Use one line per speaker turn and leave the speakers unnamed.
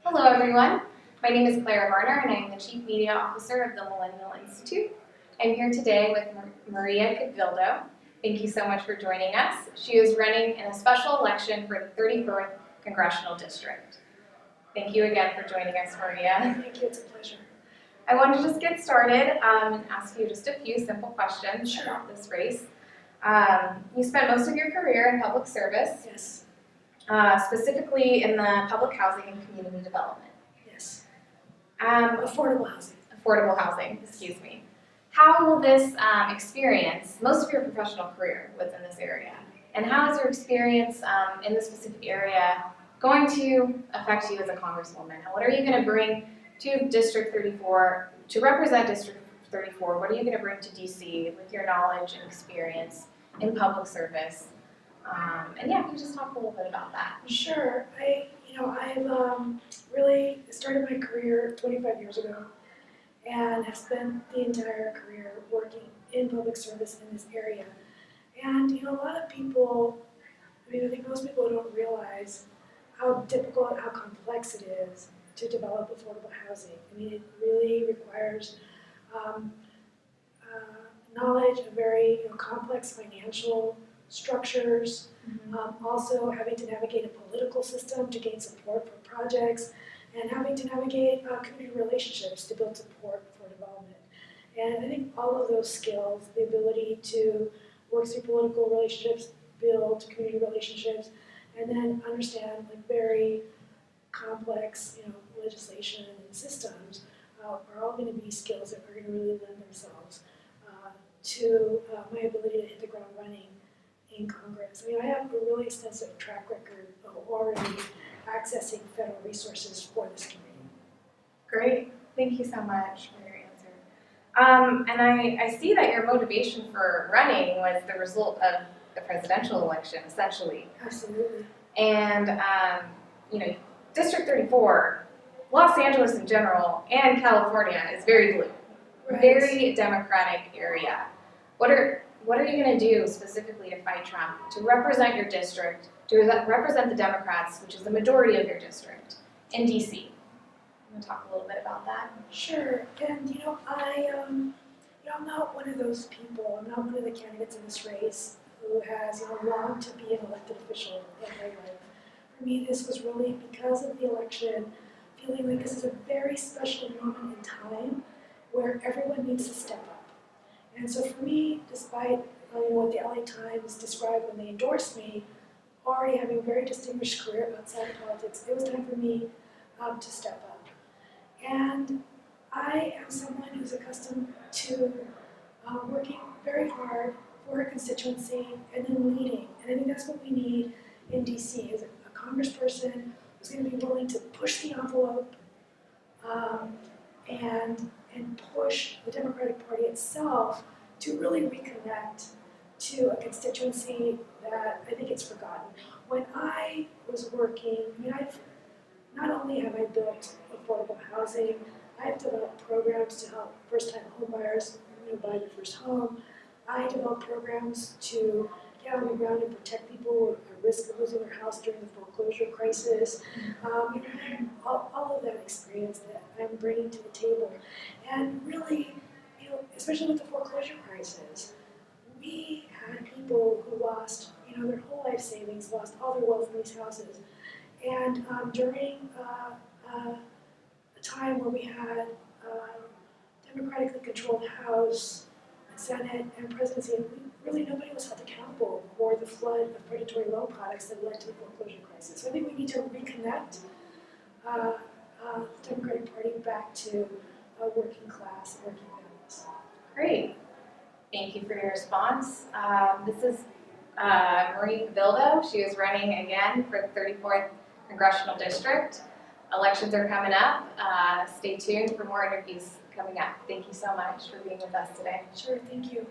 Hello everyone, my name is Clara Varner and I am the Chief Media Officer of the Millennial Institute. I'm here today with Maria Cabildo. Thank you so much for joining us. She is running in a special election for the 34th Congressional District. Thank you again for joining us, Maria.
Thank you, it's a pleasure.
I want to just get started and ask you just a few simple questions about this race. You spent most of your career in public service.
Yes.
Specifically in the public housing and community development.
Yes.
Affordable housing, excuse me. How will this experience, most of your professional career was in this area, and how is your experience in this specific area going to affect you as a congresswoman? What are you going to bring to District 34, to represent District 34? What are you going to bring to DC with your knowledge and experience in public service? And yeah, can you just talk a little bit about that?
Sure. I've really started my career 25 years ago and have spent the entire career working in public service in this area. And a lot of people, I think most people don't realize how difficult, how complex it is to develop affordable housing. It really requires knowledge of very complex financial structures, also having to navigate a political system to gain support for projects, and having to navigate community relationships to build support for development. And I think all of those skills, the ability to work through political relationships, build community relationships, and then understand very complex legislation and systems are all going to be skills that are going to really lend themselves to my ability to hit the ground running in Congress. I have a really extensive track record of already accessing federal resources for this community.
Great. Thank you so much for your answer. And I see that your motivation for running was the result of the presidential election, essentially.
Absolutely.
And, District 34, Los Angeles in general, and California is very blue.
Right.
Very Democratic area. What are you going to do specifically to fight Trump, to represent your district, to represent the Democrats, which is the majority of your district, in DC? I'm going to talk a little bit about that.
Sure. And I'm not one of those people. I'm not one of the candidates in this race who has longed to be an elected official in their life. For me, this was really because of the election, feeling like this is a very special moment in time where everyone needs to step up. And so for me, despite what the LA Times described when they endorsed me, already having a very distinguished career outside of politics, it was time for me to step up. And I am someone who's accustomed to working very hard for a constituency and then leading. And I think that's what we need in DC, is a congressperson who's going to be willing to push the envelope and push the Democratic Party itself to really reconnect to a constituency that I think it's forgotten. When I was working, not only have I built affordable housing, I've developed programs to help first-time homebuyers buy their first home. I developed programs to get on the ground and protect people at risk of losing their house during the foreclosure crisis. All of that experience that I'm bringing to the table. And really, especially with the foreclosure crisis, we had people who lost their whole life savings, lost all their wealth in these houses. And during a time where we had democratically controlled House, Senate, and presidency, and really nobody was held accountable for the flood of predatory loan products that led to the foreclosure crisis. So I think we need to reconnect the Democratic Party back to working class, working families.
Great. Thank you for your response. This is Maria Cabildo. She is running again for the 34th Congressional District. Elections are coming up. Stay tuned for more interviews coming up. Thank you so much for being with us today.
Sure, thank you.